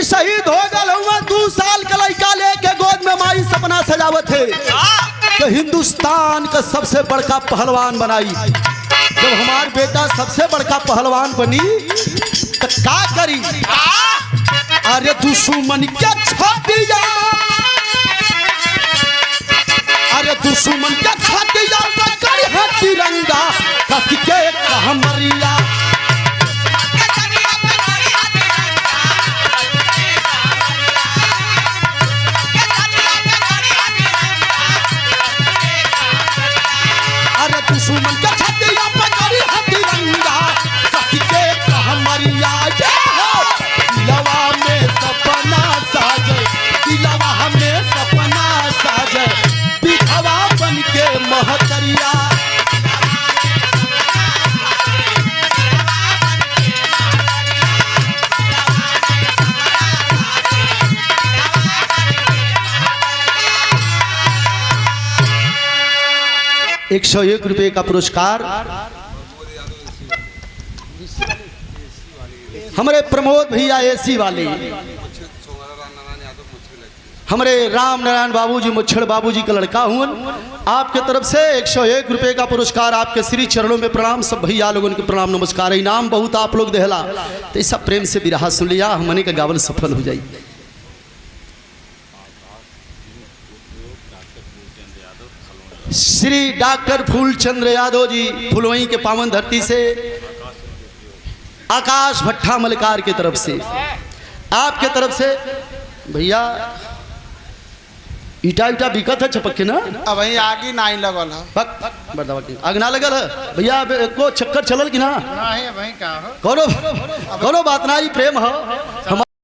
शहीद हो गए 2 साल का लड़का लेके गोद में माई सपना सजावत है तो हिंदुस्तान का सबसे बड़का पहलवान बनाई। जब हमार बेटा सबसे बड़का पहलवान बनी तो क्या करी? अरे दुश्मन क्या छातिया, अरे दुश्मन क्या छातिया करी है तिरंगा कस के कहमरिया। अरे दुश्मन क्या छातिया करी है तिरंगा कस के कहमरिया। दिलवा में सपना साजे, दिलवा में सपना साजे, बिधवा बन के महतरिया। ₹101 का पुरस्कार हमारे प्रमोद भैया एसी वाले, हमारे राम नारायण बाबूजी मुच्छड़ बाबूजी का लड़का हूँ। आपके तरफ से ₹101 का पुरस्कार आपके श्री चरणों में प्रणाम। सब भैया लोगों के प्रणाम नमस्कार। इनाम बहुत आप लोग देहला तो इस सब प्रेम से बिरहा सुन लिया हमने का गावल सफल हो जाए। श्री डॉक्टर फूलचंद्र यादव जी फुलवई के पावन धरती से, आकाश भट्टा मलकार की तरफ से, आपके तरफ से भैया ईटा ईटा बिकत है चपक के ना। अब वही आगे नहीं लगल है, आग ना लगल है भैया को चक्कर चलल कि ना? नहीं वही का कोनो बात ना, प्रेम है।